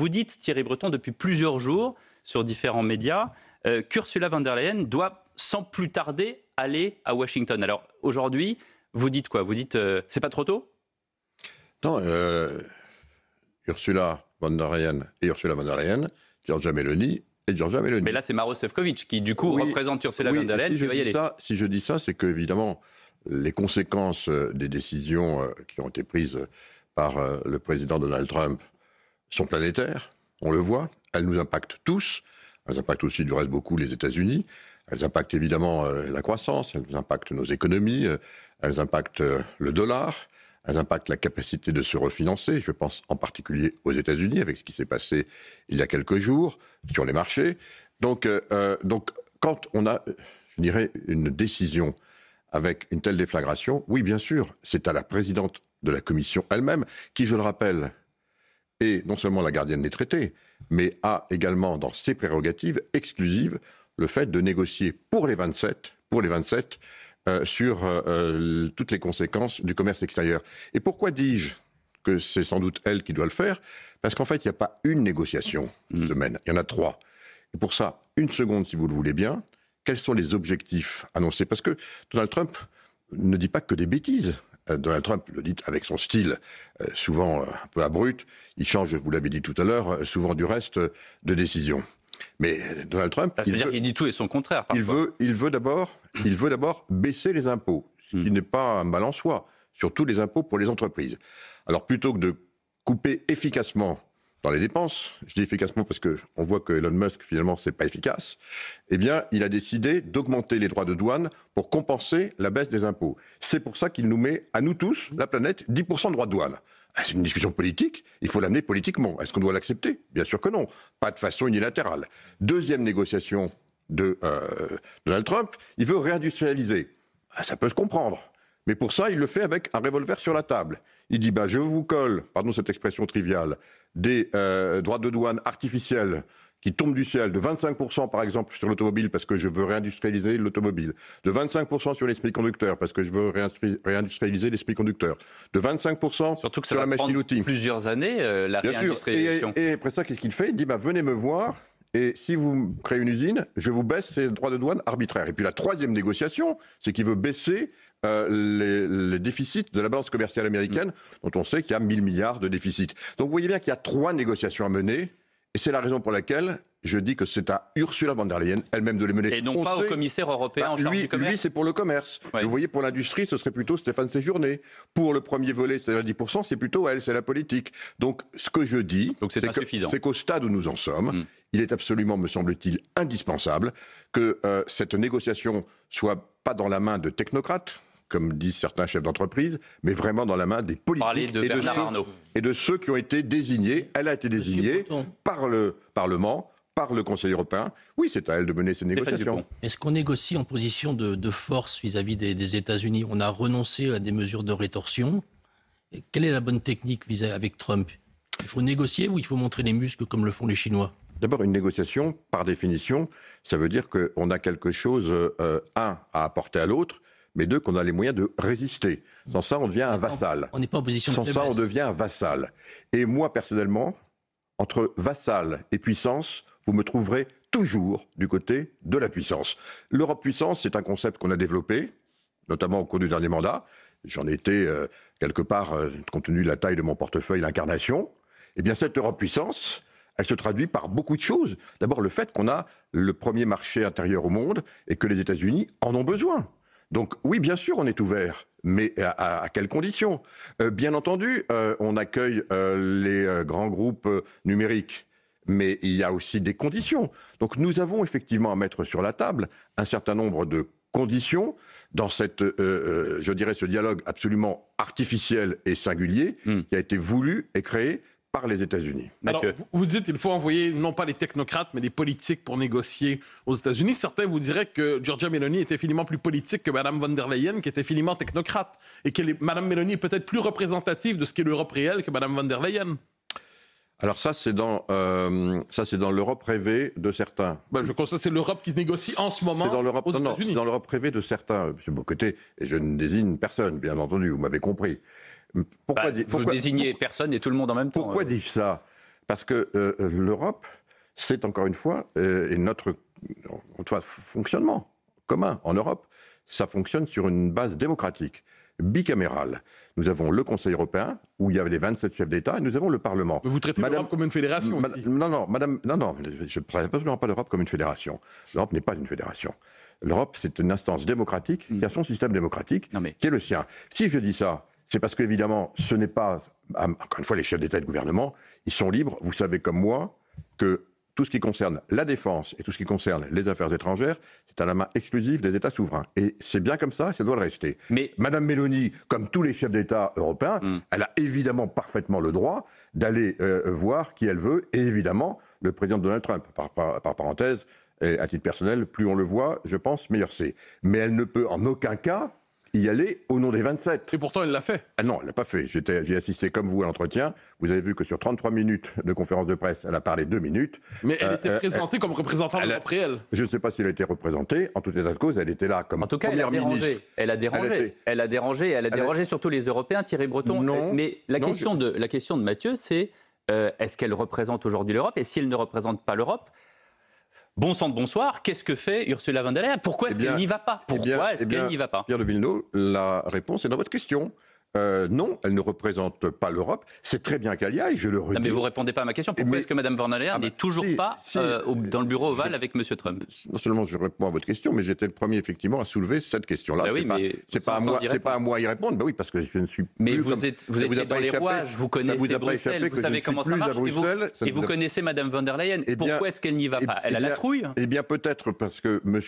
Vous dites, Thierry Breton, depuis plusieurs jours, sur différents médias, qu'Ursula von der Leyen doit, sans plus tarder, aller à Washington. Alors, aujourd'hui, vous dites quoi? Vous dites, c'est pas trop tôt? Non, Ursula von der Leyen et Ursula von der Leyen, Giorgia Meloni et Giorgia Meloni. Mais là, c'est Maroš Šefčovič qui, du coup, représente Ursula von der Leyen qui va y aller. Si je dis ça, c'est qu'évidemment, les conséquences des décisions qui ont été prises par le président Donald Trump sont planétaires, on le voit, elles nous impactent tous, elles impactent aussi du reste beaucoup les États-Unis, elles impactent évidemment la croissance, elles impactent nos économies, elles impactent le dollar, elles impactent la capacité de se refinancer, je pense en particulier aux États-Unis, avec ce qui s'est passé il y a quelques jours sur les marchés. Donc quand on a, je dirais, une décision avec une telle déflagration, oui, bien sûr, c'est à la présidente de la Commission elle-même, qui, je le rappelle, est non seulement la gardienne des traités, mais a également dans ses prérogatives exclusives le fait de négocier pour les 27 sur toutes les conséquences du commerce extérieur. Et pourquoi dis-je que c'est sans doute elle qui doit le faire? Parce qu'en fait, il n'y a pas une négociation cette semaine, il y en a 3. Et pour ça, une seconde, si vous le voulez bien, quels sont les objectifs annoncés? Parce que Donald Trump ne dit pas que des bêtises. Donald Trump le dit avec son style, souvent un peu abrupt. Il change, vous l'avez dit tout à l'heure, souvent du reste de décision. Mais Donald Trump... Ça veut dire qu'il dit tout et son contraire, parfois. Il veut d'abord baisser les impôts, ce qui n'est pas un mal en soi, surtout les impôts pour les entreprises. Alors plutôt que de couper efficacement dans les dépenses, je dis efficacement parce qu'on voit que Elon Musk, finalement, c'est pas efficace, eh bien, il a décidé d'augmenter les droits de douane pour compenser la baisse des impôts. C'est pour ça qu'il nous met, à nous tous, la planète, 10% de droits de douane. C'est une discussion politique, il faut l'amener politiquement. Est-ce qu'on doit l'accepter? Bien sûr que non, pas de façon unilatérale. Deuxième négociation de Donald Trump, il veut réindustrialiser. Ça peut se comprendre. Mais pour ça, il le fait avec un revolver sur la table. Il dit, je vous colle, pardon cette expression triviale, des droits de douane artificiels qui tombent du ciel, de 25% par exemple sur l'automobile parce que je veux réindustrialiser l'automobile, de 25% sur les semi-conducteurs parce que je veux réindustrialiser les semi-conducteurs, de 25% surtout que sur la machine-outil. Plusieurs années, la Bien réindustrialisation. Et après ça, qu'est-ce qu'il fait? Il dit, venez me voir. Et si vous créez une usine, je vous baisse ces droits de douane arbitraires. Et puis la troisième négociation, c'est qu'il veut baisser les déficits de la balance commerciale américaine, dont on sait qu'il y a 1000 milliards de déficits. Donc vous voyez bien qu'il y a 3 négociations à mener, et c'est la raison pour laquelle je dis que c'est à Ursula von der Leyen elle-même de les mener. Et non pas au commissaire européen en charge du commerce. Lui, c'est pour le commerce. Ouais. Vous voyez, pour l'industrie, ce serait plutôt Stéphane Séjourné. Pour le premier volet, c'est-à-dire 10%, c'est plutôt elle, c'est la politique. Donc ce que je dis, c'est qu'au stade où nous en sommes, il est absolument, me semble-t-il, indispensable que cette négociation soit pas dans la main de technocrates, comme disent certains chefs d'entreprise, mais vraiment dans la main des politiques et de ceux qui ont été désignés. Elle a été désignée par le Parlement, par le Conseil européen. Oui, c'est à elle de mener ces négociations. Est-ce qu'on négocie en position de force vis-à-vis des États-Unis? On a renoncé à des mesures de rétorsion. Et quelle est la bonne technique avec Trump? Il faut négocier ou il faut montrer les muscles comme le font les Chinois? D'abord, une négociation, par définition, ça veut dire qu'on a quelque chose, à apporter à l'autre, mais 2, qu'on a les moyens de résister. Sans ça, on devient un vassal. On n'est pas en position de faiblesse. Sans ça, on devient un vassal. Et moi, personnellement, entre vassal et puissance, vous me trouverez toujours du côté de la puissance. L'Europe puissance, c'est un concept qu'on a développé, notamment au cours du dernier mandat. J'en ai été, quelque part, compte tenu de la taille de mon portefeuille, l'incarnation. Eh bien, cette Europe puissance, elle se traduit par beaucoup de choses. D'abord, le fait qu'on a le premier marché intérieur au monde et que les États-Unis en ont besoin. Donc oui, bien sûr, on est ouvert, mais à quelles conditions? Bien entendu, on accueille les grands groupes numériques, mais il y a aussi des conditions. Donc nous avons effectivement à mettre sur la table un certain nombre de conditions dans cette, je dirais, ce dialogue absolument artificiel et singulier qui a été voulu et créé par les États-Unis. Alors, vous dites qu'il faut envoyer non pas les technocrates, mais les politiques pour négocier aux États-Unis. Certains vous diraient que Giorgia Meloni était infiniment plus politique que Mme von der Leyen, qui était infiniment technocrate. Et que Mme Meloni est peut-être plus représentative de ce qu'est l'Europe réelle que Mme von der Leyen. Alors ça, c'est dans l'Europe rêvée de certains. Je constate que c'est l'Europe qui négocie en ce moment aux États-Unis. C'est dans l'Europe rêvée de certains. M. Bocoté, et je ne désigne personne, bien entendu, vous m'avez compris. Vous désignez personne et tout le monde en même temps. Pourquoi dis-je ça? Parce que l'Europe, c'est encore une fois, et notre fonctionnement commun en Europe, ça fonctionne sur une base démocratique, bicamérale. Nous avons le Conseil européen, où il y avait les 27 chefs d'État, et nous avons le Parlement. Mais vous traitez l'Europe comme une fédération aussi. Non, je ne traite absolument pas l'Europe comme une fédération. L'Europe n'est pas une fédération. L'Europe, c'est une instance démocratique qui a son système démocratique, qui est le sien. Si je dis ça, c'est parce qu'évidemment, ce n'est pas... Encore une fois, les chefs d'État et de gouvernement, ils sont libres. Vous savez comme moi que tout ce qui concerne la défense et tout ce qui concerne les affaires étrangères, c'est à la main exclusive des États souverains. Et c'est bien comme ça doit le rester. Mais Madame Meloni, comme tous les chefs d'État européens, elle a évidemment parfaitement le droit d'aller voir qui elle veut, et évidemment le président Donald Trump, par parenthèse, et à titre personnel, plus on le voit, je pense, meilleur c'est. Mais elle ne peut en aucun cas y aller au nom des 27. Et pourtant, elle l'a fait. Ah non, elle l'a pas fait. J'ai assisté comme vous à l'entretien. Vous avez vu que sur 33 minutes de conférence de presse, elle a parlé 2 minutes. Mais elle était présentée comme représentante de l'Europe réelle. Je ne sais pas si elle a été représentée. En tout état de cause, elle était là comme première ministre. Elle a dérangé surtout les Européens, Thierry Breton. Non, mais la question de Mathieu, c'est est-ce qu'elle représente aujourd'hui l'Europe? Et si elle ne représente pas l'Europe, bon sang de bonsoir, qu'est-ce que fait Ursula von der Leyen? Pourquoi est-ce qu'elle n'y va pas? Pourquoi est-ce qu'elle n'y va pas? Pierre de Villeneuve, la réponse est dans votre question. Non, elle ne représente pas l'Europe. C'est très bien qu'elle y aille, je le redis. Non, mais vous ne répondez pas à ma question. Pourquoi est-ce que Mme von der Leyen n'est toujours pas dans le bureau ovale avec M. Trump? Non seulement je réponds à votre question, mais j'étais le premier effectivement à soulever cette question-là. Ben oui, c'est pas à moi à y répondre. Ben oui, parce que je ne suis plus. Mais vous êtes dans les rouages, vous connaissez Bruxelles, vous savez comment ça marche, et vous connaissez Mme von der Leyen. Pourquoi est-ce qu'elle n'y va pas? Elle a la trouille. Eh bien, peut-être parce que M.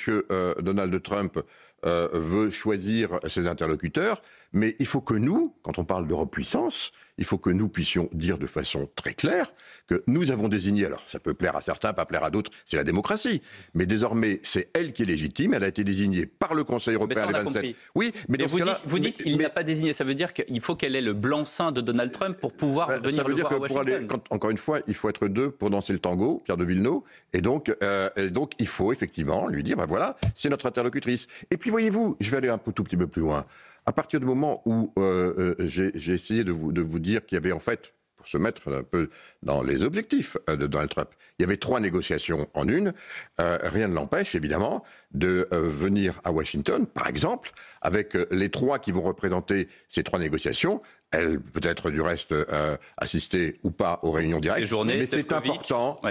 Donald Trump veut choisir ses interlocuteurs, mais il faut que nous, quand on parle d'Europe puissance, il faut que nous puissions dire de façon très claire que nous avons désigné, alors ça peut plaire à certains, pas plaire à d'autres, c'est la démocratie, mais désormais c'est elle qui est légitime, elle a été désignée par le Conseil européen les 27. Oui, mais dans vous dites il n'a pas désigné, ça veut dire qu'il faut qu'elle ait le blanc-seing de Donald Trump pour pouvoir venir le voir à Washington. Encore une fois, il faut être deux pour danser le tango, Pierre de Villeneuve, et donc il faut effectivement lui dire, ben voilà, c'est notre interlocutrice. Et puis voyez-vous, je vais aller un tout petit peu plus loin. À partir du moment où j'ai essayé de vous dire qu'il y avait en fait, pour se mettre un peu dans les objectifs de Donald Trump, il y avait 3 négociations en une, rien ne l'empêche évidemment de venir à Washington, par exemple, avec les 3 qui vont représenter ces 3 négociations. Elle peut-être du reste assister ou pas aux réunions directes, mais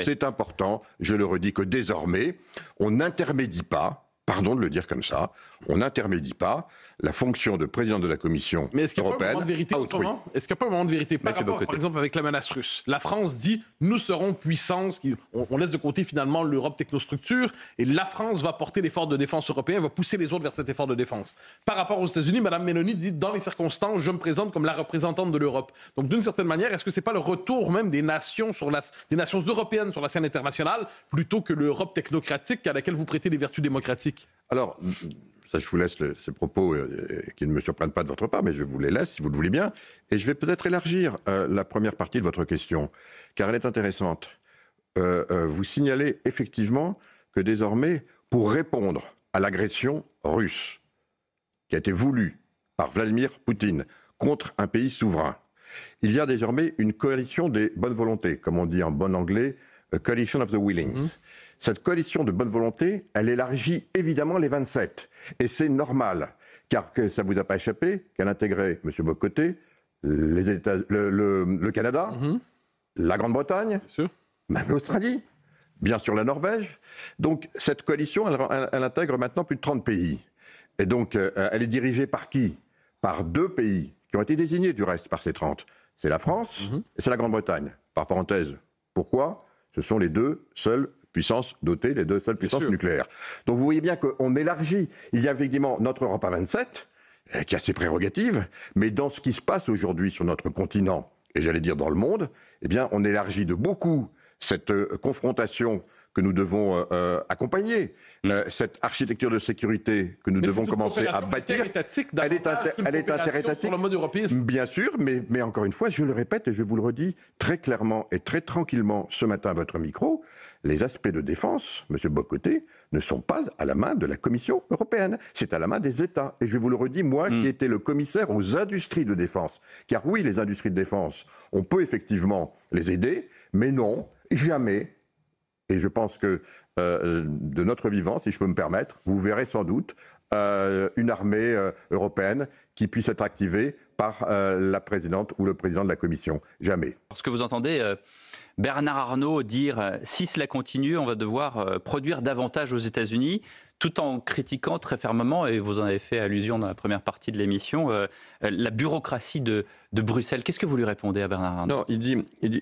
c'est important, je le redis, que désormais, on n'intermédie pas, pardon de le dire comme ça, on n'intermédie pas la fonction de président de la Commission européenne à autrui. Est-ce qu'il n'y a pas un moment de vérité par rapport, par exemple, avec la menace russe? La France dit, nous serons puissance, on laisse de côté finalement l'Europe technostructure, et la France va porter l'effort de défense européen, va pousser les autres vers cet effort de défense. Par rapport aux États-Unis, Mme Meloni dit, dans les circonstances, je me présente comme la représentante de l'Europe. Donc d'une certaine manière, est-ce que ce n'est pas le retour même des nations européennes sur la scène internationale, plutôt que l'Europe technocratique à laquelle vous prêtez les vertus démocratiques? Alors, ça, je vous laisse ces propos qui ne me surprennent pas de votre part, mais je vous les laisse si vous le voulez bien. Et je vais peut-être élargir la première partie de votre question, car elle est intéressante. Vous signalez effectivement que désormais, pour répondre à l'agression russe, qui a été voulue par Vladimir Poutine contre un pays souverain, il y a désormais une coalition des bonnes volontés, comme on dit en bon anglais, a coalition of the willings. Cette coalition de bonne volonté, elle élargit évidemment les 27. Et c'est normal, car que ça ne vous a pas échappé qu'elle intégrait, M. Bocoté, le Canada, la Grande-Bretagne, même l'Australie, bien sûr la Norvège. Donc cette coalition, elle intègre maintenant plus de 30 pays. Et donc elle est dirigée par qui? Par 2 pays, qui ont été désignés du reste par ces 30. C'est la France et c'est la Grande-Bretagne. Par parenthèse, pourquoi? Ce sont les 2 seules puissances dotées, les 2 seules puissances nucléaires. Donc vous voyez bien qu'on élargit. Il y a effectivement notre Europe à 27, qui a ses prérogatives, mais dans ce qui se passe aujourd'hui sur notre continent, et j'allais dire dans le monde, eh bien on élargit de beaucoup cette confrontation que nous devons accompagner, cette architecture de sécurité que nous devons commencer à bâtir. Elle est interétatique sur le mode européiste. Bien sûr, mais encore une fois, je le répète et je vous le redis très clairement et très tranquillement ce matin à votre micro, les aspects de défense, M. Bocoté, ne sont pas à la main de la Commission européenne. C'est à la main des États. Et je vous le redis, moi qui étais le commissaire aux industries de défense. Car oui, les industries de défense, on peut effectivement les aider, Mais non, jamais, et je pense que de notre vivant, si je peux me permettre, vous verrez sans doute une armée européenne qui puisse être activée par la présidente ou le président de la Commission. Jamais. Parce que vous entendez Bernard Arnault dire « si cela continue, on va devoir produire davantage aux États-Unis », tout en critiquant très fermement, et vous en avez fait allusion dans la première partie de l'émission, la bureaucratie de Bruxelles. Qu'est-ce que vous lui répondez à Bernard Arnault ? Non, il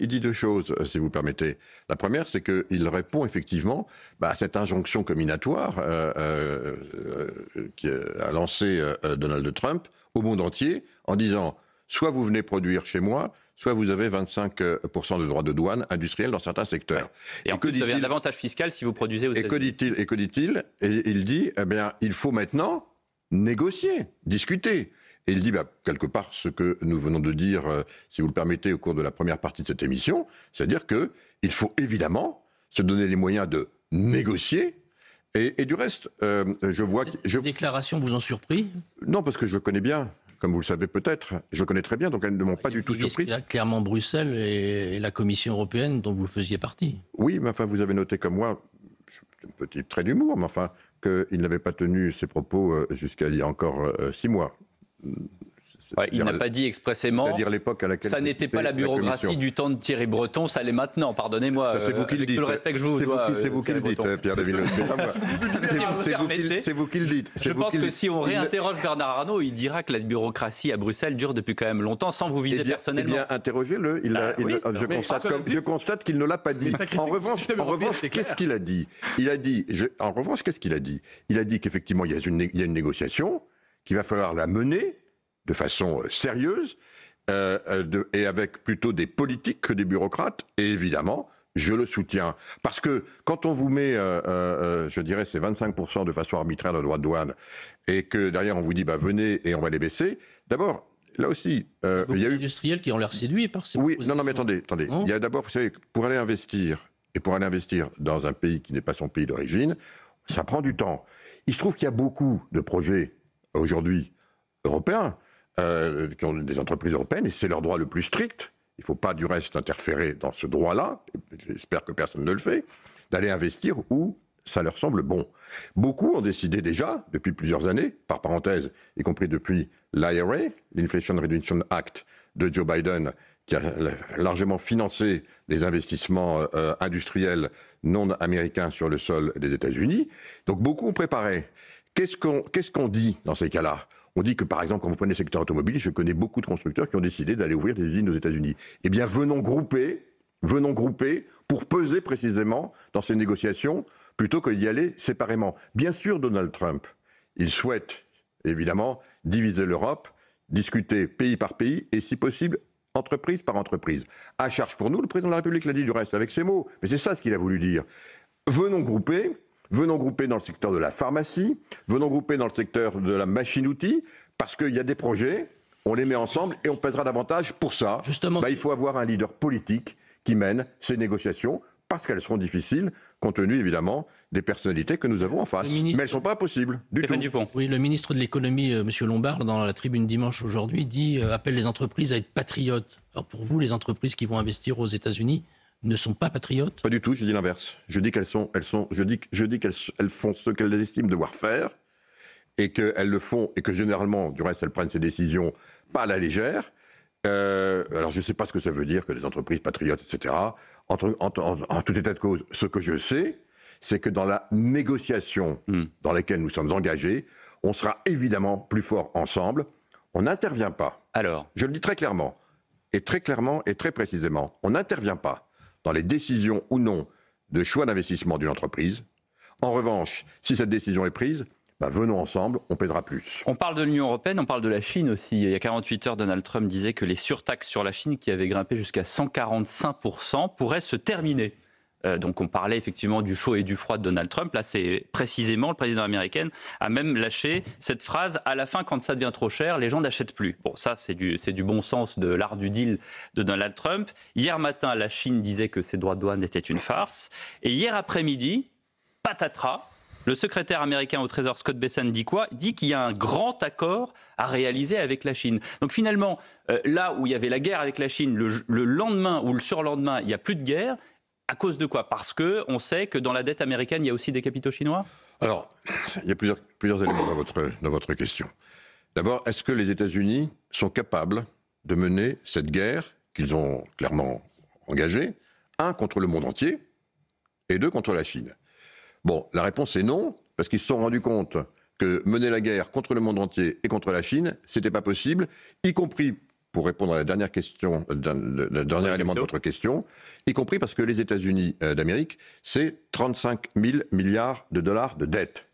dit deux choses, si vous le permettez. La première, c'est qu'il répond effectivement à cette injonction combinatoire qu'a lancée Donald Trump au monde entier en disant « soit vous venez produire chez moi », soit vous avez 25% de droits de douane industriels dans certains secteurs. Ouais. Et en plus, vous avez un avantage fiscal si vous produisez aux États-Unis. Et que dit-il ? Il dit, eh bien, il faut maintenant négocier, discuter. Et il dit, quelque part, ce que nous venons de dire, si vous le permettez, au cours de la première partie de cette émission, c'est-à-dire qu'il faut évidemment se donner les moyens de négocier. Et du reste, je vois... Ces déclarations vous ont surpris ? Non, parce que je connais bien. Comme vous le savez peut-être, je connais très bien, donc elles ne m'ont pas du tout surpris. Il y a clairement Bruxelles et la Commission européenne dont vous faisiez partie. Oui, mais enfin, vous avez noté comme moi, un petit trait d'humour, mais enfin, qu'il n'avait pas tenu ses propos jusqu'à il y a encore 6 mois. Ouais, il n'a pas dit expressément. C'est-à-dire l'époque à laquelle ça n'était pas la bureaucratie du temps de Thierry Breton, ça l'est maintenant. Pardonnez-moi. C'est vous qui le dites. Tout le respect que je vous dois. C'est vous qui le dites, Pierre David. C'est vous qui le dites. Je pense que si on réinterroge Bernard Arnault, il dira que la bureaucratie à Bruxelles dure depuis quand même longtemps, sans vous viser personnellement. Eh bien, interrogez-le. Je constate qu'il ne l'a pas dit. En revanche, qu'est-ce qu'il a dit ? En revanche, qu'est-ce qu'il a dit ? Il a dit qu'effectivement, il y a une négociation, qu'il va falloir la mener de façon sérieuse, et avec plutôt des politiques que des bureaucrates, et évidemment, je le soutiens. Parce que quand on vous met, je dirais, ces 25% de façon arbitraire de droits de douane, et que derrière on vous dit, venez et on va les baisser, d'abord, là aussi... il y a industriels qui ont l'air séduits par ces propositions. Non, mais attendez. Il y a d'abord, vous savez, pour aller investir dans un pays qui n'est pas son pays d'origine, ça prend du temps. Il se trouve qu'il y a beaucoup de projets, aujourd'hui, européens, qui ont des entreprises européennes, et c'est leur droit le plus strict, il ne faut pas du reste interférer dans ce droit-là, j'espère que personne ne le fait, d'aller investir où ça leur semble bon. Beaucoup ont décidé déjà, depuis plusieurs années, par parenthèse, y compris depuis l'IRA, l'Inflation Reduction Act de Joe Biden, qui a largement financé les investissements industriels non américains sur le sol des États-Unis. Donc beaucoup ont préparé. Qu'est-ce qu'on dit dans ces cas-là ? On dit que, par exemple, quand vous prenez le secteur automobile, je connais beaucoup de constructeurs qui ont décidé d'aller ouvrir des usines aux États-Unis. Eh bien, venons grouper pour peser précisément dans ces négociations, plutôt que d'y aller séparément. Bien sûr, Donald Trump, il souhaite, évidemment, diviser l'Europe, discuter pays par pays, et si possible, entreprise par entreprise. À charge pour nous, le président de la République l'a dit du reste avec ses mots, mais c'est ça ce qu'il a voulu dire. Venons grouper dans le secteur de la pharmacie, venons grouper dans le secteur de la machine-outil, parce qu'il y a des projets, on les met ensemble et on pèsera davantage. Pour ça, il faut avoir un leader politique qui mène ces négociations, parce qu'elles seront difficiles, compte tenu évidemment des personnalités que nous avons en face. Mais elles ne sont pas impossibles du tout. Dupont. Oui, le ministre de l'économie, M. Lombard, dans la tribune dimanche aujourd'hui, appelle les entreprises à être patriotes. Alors pour vous, les entreprises qui vont investir aux États-Unis ne sont pas patriotes ? Pas du tout, je dis l'inverse. Je dis qu'elles font ce qu'elles estiment devoir faire, et qu'elles le font, et que généralement, du reste, elles prennent ces décisions pas à la légère. Alors je ne sais pas ce que ça veut dire, que les entreprises patriotes, etc. En tout état de cause, ce que je sais, c'est que dans la négociation dans laquelle nous sommes engagés, on sera évidemment plus fort ensemble. On n'intervient pas. Alors, je le dis très clairement et très précisément, on n'intervient pas dans les décisions ou non de choix d'investissement d'une entreprise. En revanche, si cette décision est prise, venons ensemble, on pèsera plus. On parle de l'Union européenne, on parle de la Chine aussi. Il y a 48 heures, Donald Trump disait que les surtaxes sur la Chine, qui avaient grimpé jusqu'à 145%, pourraient se terminer. Donc on parlait effectivement du chaud et du froid de Donald Trump. Là, c'est précisément le président américain a même lâché cette phrase: à la fin, quand ça devient trop cher, les gens n'achètent plus. Bon, ça, c'est du bon sens de l'art du deal de Donald Trump. Hier matin, la Chine disait que ses droits de douane étaient une farce. Et hier après-midi, patatras, Le secrétaire américain au Trésor, Scott Bessent, dit quoi? Il dit qu'il y a un grand accord à réaliser avec la Chine. Donc finalement, là où il y avait la guerre avec la Chine, le lendemain ou le surlendemain, il n'y a plus de guerre. À cause de quoi? Parce qu'on sait que dans la dette américaine, il y a aussi des capitaux chinois? Alors, il y a plusieurs éléments dans votre question. D'abord, est-ce que les États-Unis sont capables de mener cette guerre qu'ils ont clairement engagée, un, contre le monde entier, et deux, contre la Chine? Bon, la réponse est non, parce qu'ils se sont rendus compte que mener la guerre contre le monde entier et contre la Chine, c'était pas possible, y compris, pour répondre à la dernière question, le dernier élément de votre question, y compris parce que les États-Unis d'Amérique, c'est 35 000 milliards de dollars de dette,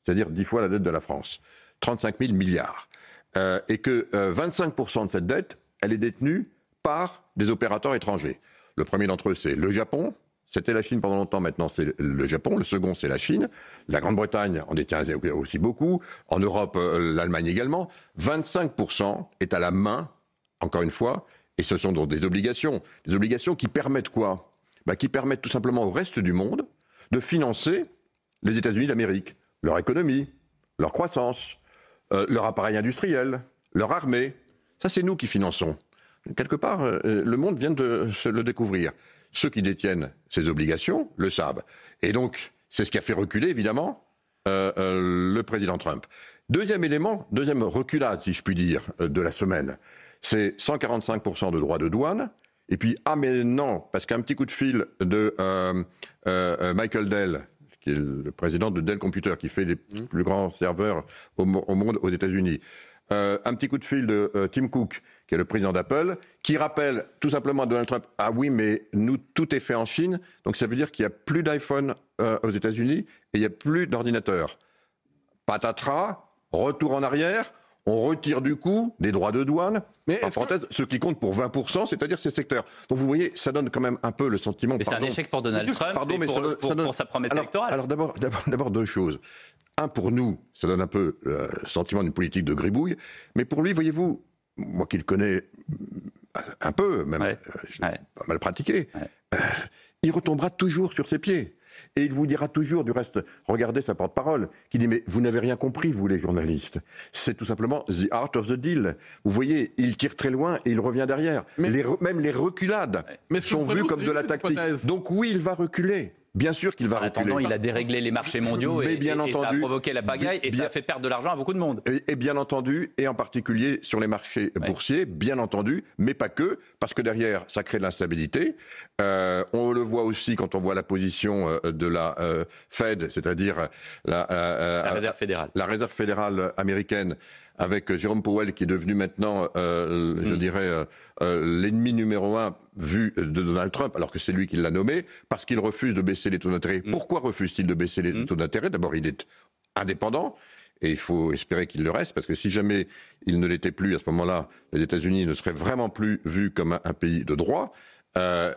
c'est-à-dire 10 fois la dette de la France. 35 000 milliards. Et que 25% de cette dette, elle est détenue par des opérateurs étrangers. Le premier d'entre eux, c'est le Japon. C'était la Chine pendant longtemps, maintenant c'est le Japon. Le second, c'est la Chine. La Grande-Bretagne en détient aussi beaucoup. En Europe, l'Allemagne également. 25% est à la main, encore une fois, et ce sont donc des obligations. Des obligations qui permettent quoi? Qui permettent tout simplement au reste du monde de financer les États-Unis d'Amérique, leur économie, leur croissance, leur appareil industriel, leur armée. Ça, c'est nous qui finançons. Quelque part, le monde vient de se le découvrir. Ceux qui détiennent ces obligations le savent. Et donc, c'est ce qui a fait reculer, évidemment, le président Trump. Deuxième élément, deuxième reculade, si je puis dire, de la semaine, c'est 145% de droits de douane. Et puis, ah mais non, parce qu'un petit coup de fil de Michael Dell, qui est le président de Dell Computer, qui fait les plus grands serveurs au monde aux États-Unis. Un petit coup de fil de Tim Cook, qui est le président d'Apple, qui rappelle tout simplement à Donald Trump, ah oui, mais nous, tout est fait en Chine, donc ça veut dire qu'il n'y a plus d'iPhone aux États-Unis et il n'y a plus d'ordinateur. Patatras, retour en arrière, on retire du coup des droits de douane, mais en parenthèse, ce qui compte pour 20%, c'est-à-dire ces secteurs. Donc vous voyez, ça donne quand même un peu le sentiment... Mais c'est un échec pour Donald Trump pour sa promesse électorale. Alors d'abord deux choses. Un, pour nous, ça donne un peu le sentiment d'une politique de gribouille, mais pour lui, voyez-vous, moi qui le connais un peu, même pas mal pratiqué, il retombera toujours sur ses pieds. Et il vous dira toujours, du reste, regardez sa porte-parole, qui dit « Mais vous n'avez rien compris, vous les journalistes. C'est tout simplement the art of the deal. » Vous voyez, il tire très loin et il revient derrière. Même les reculades sont vues comme de la tactique. Donc oui, il va reculer. Bien sûr qu'il va reculer. En attendant, il a déréglé les marchés mondiaux et ça a provoqué la pagaille et ça a fait perdre de l'argent à beaucoup de monde. Et bien entendu, et en particulier sur les marchés boursiers, bien entendu, mais pas que, parce que derrière, ça crée de l'instabilité. On le voit aussi quand on voit la position de la Fed, c'est-à-dire la Réserve fédérale. La Réserve fédérale américaine, avec Jérôme Powell qui est devenu maintenant, je dirais, l'ennemi numéro un vu de Donald Trump, alors que c'est lui qui l'a nommé, parce qu'il refuse de baisser les taux d'intérêt. Pourquoi refuse-t-il de baisser les taux d'intérêt? D'abord, il est indépendant, et il faut espérer qu'il le reste, parce que si jamais il ne l'était plus, à ce moment-là, les États-Unis ne seraient vraiment plus vus comme un pays de droit.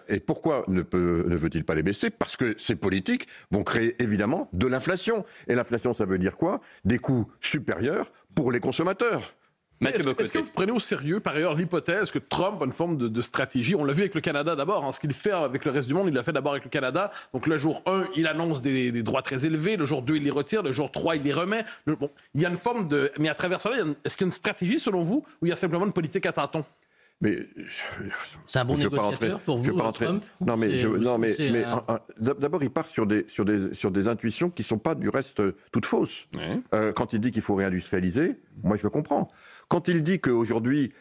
Et pourquoi ne veut-il pas les baisser? Parce que ces politiques vont créer évidemment de l'inflation. Et l'inflation, ça veut dire quoi? Des coûts supérieurs pour les consommateurs. Est-ce que vous prenez au sérieux, par ailleurs, l'hypothèse que Trump a une forme de stratégie? On l'a vu avec le Canada d'abord. Ce qu'il fait avec le reste du monde, il l'a fait d'abord avec le Canada. Donc le jour 1, il annonce des droits très élevés. Le jour 2, il les retire. Le jour 3, il les remet. Il y a une forme de... Mais à travers cela, est-ce qu'il y a une stratégie, selon vous, ou il y a simplement une politique à tâtons? Mais c'est un bon négociateur pour vous, Trump? Non, mais d'abord, il part sur des intuitions qui ne sont pas du reste toutes fausses. Quand il dit qu'il faut réindustrialiser, moi je le comprends. Quand il dit qu'aujourd'hui,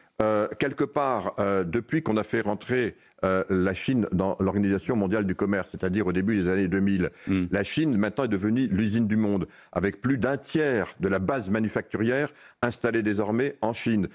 quelque part, depuis qu'on a fait rentrer la Chine dans l'Organisation mondiale du commerce, c'est-à-dire au début des années 2000, la Chine maintenant est devenue l'usine du monde, avec plus d'un tiers de la base manufacturière installée désormais en Chine,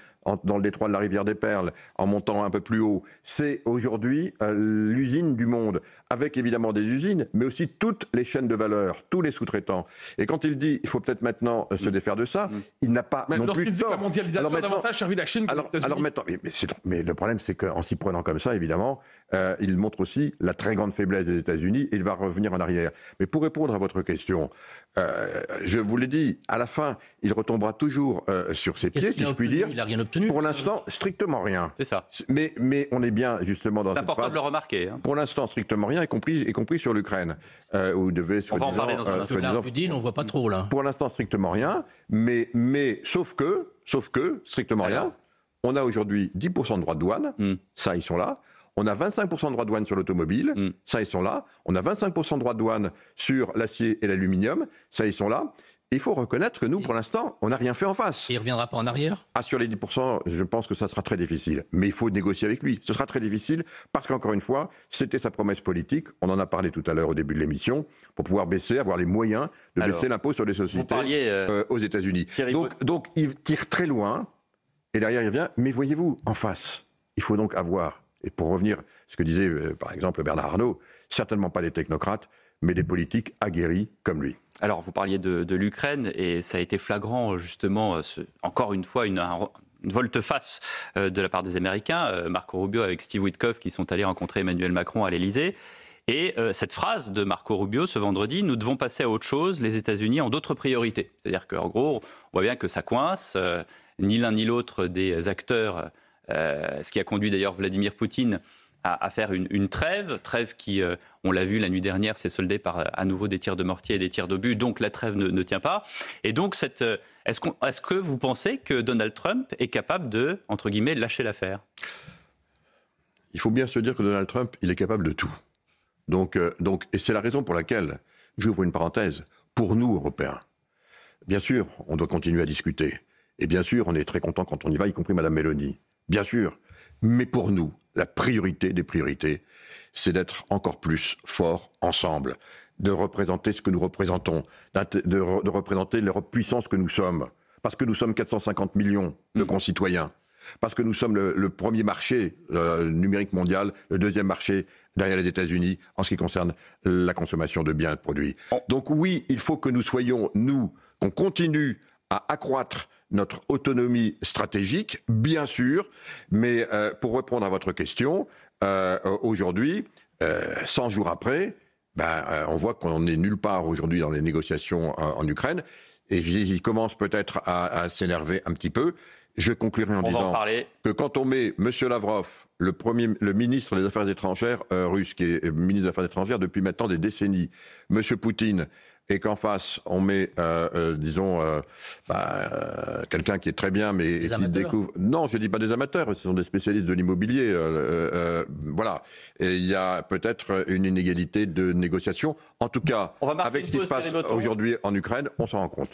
dans le détroit de la rivière des Perles, en montant un peu plus haut. C'est aujourd'hui l'usine du monde, avec évidemment des usines, mais aussi toutes les chaînes de valeur, tous les sous-traitants. Et quand il dit il faut peut-être maintenant se défaire de ça, il n'a pas non plus tort. Lorsqu'il dit que la mondialisation a davantage servi la Chine que les États-Unis. Mais le problème, c'est qu'en s'y prenant comme ça, évidemment, il montre aussi la très grande faiblesse des États-Unis et il va revenir en arrière. Mais pour répondre à votre question, je vous l'ai dit, à la fin, il retombera toujours sur ses pieds, si je puis dire. Il n'a rien obtenu. Pour l'instant, strictement rien. C'est ça. Mais on est bien justement dans cette phase. C'est important de le remarquer. Hein. Pour l'instant, strictement rien, y compris sur l'Ukraine. Où devait, on va en parler dans un instant. On ne voit pas trop là. Pour l'instant, strictement rien. Mais sauf que, strictement rien, on a aujourd'hui 10% de droits de douane. Ça, ils sont là. On a 25% de droits de douane sur l'automobile, ça ils sont là. On a 25% de droits de douane sur l'acier et l'aluminium, ça ils sont là. Il faut reconnaître que nous, pour l'instant, on n'a rien fait en face. Et il ne reviendra pas en arrière ? Sur les 10%, je pense que ça sera très difficile. Mais il faut négocier avec lui. Ce sera très difficile parce qu'encore une fois, c'était sa promesse politique. On en a parlé tout à l'heure au début de l'émission, pour pouvoir avoir les moyens de baisser l'impôt sur les sociétés aux États-Unis. Donc il tire très loin et derrière il revient. Mais voyez-vous, en face, il faut donc avoir... Et pour revenir à ce que disait par exemple Bernard Arnault, certainement pas des technocrates, mais des politiques aguerris comme lui. Alors vous parliez de l'Ukraine et ça a été flagrant justement, encore une fois, une volte-face de la part des Américains. Marco Rubio avec Steve Witkoff qui sont allés rencontrer Emmanuel Macron à l'Elysée. Et cette phrase de Marco Rubio ce vendredi, nous devons passer à autre chose, les États-Unis ont d'autres priorités. C'est-à-dire qu'en gros, on voit bien que ça coince, ni l'un ni l'autre des acteurs... ce qui a conduit d'ailleurs Vladimir Poutine à faire une trêve qui, on l'a vu la nuit dernière, s'est soldée par à nouveau des tirs de mortier et des tirs d'obus, donc la trêve ne tient pas. Et donc, est-ce que vous pensez que Donald Trump est capable de, entre guillemets, lâcher l'affaire ? Il faut bien se dire que Donald Trump, il est capable de tout. Donc, et c'est la raison pour laquelle, j'ouvre une parenthèse, pour nous, Européens, bien sûr, on doit continuer à discuter. Et bien sûr, on est très content quand on y va, y compris Mme Meloni. Bien sûr, mais pour nous, la priorité des priorités, c'est d'être encore plus forts ensemble, de représenter ce que nous représentons, de représenter l'Europe puissance que nous sommes, parce que nous sommes 450 millions de concitoyens, parce que nous sommes le premier marché numérique mondial, le deuxième marché derrière les États-Unis en ce qui concerne la consommation de biens et de produits. Donc oui, il faut que nous soyons, qu'on continue à accroître notre autonomie stratégique, bien sûr, mais pour répondre à votre question, aujourd'hui, 100 jours après, on voit qu'on n'est nulle part aujourd'hui dans les négociations en Ukraine, et il commence peut-être à s'énerver un petit peu. Je conclurai en disant que quand on met M. Lavrov, le ministre des Affaires étrangères russe, qui est ministre des Affaires étrangères depuis maintenant des décennies, M. Poutine, et qu'en face, on met, quelqu'un qui est très bien, mais qui découvre... Non, je ne dis pas des amateurs, ce sont des spécialistes de l'immobilier. Voilà. Et il y a peut-être une inégalité de négociation. En tout cas, avec ce qui se passe aujourd'hui en Ukraine, on s'en rend compte.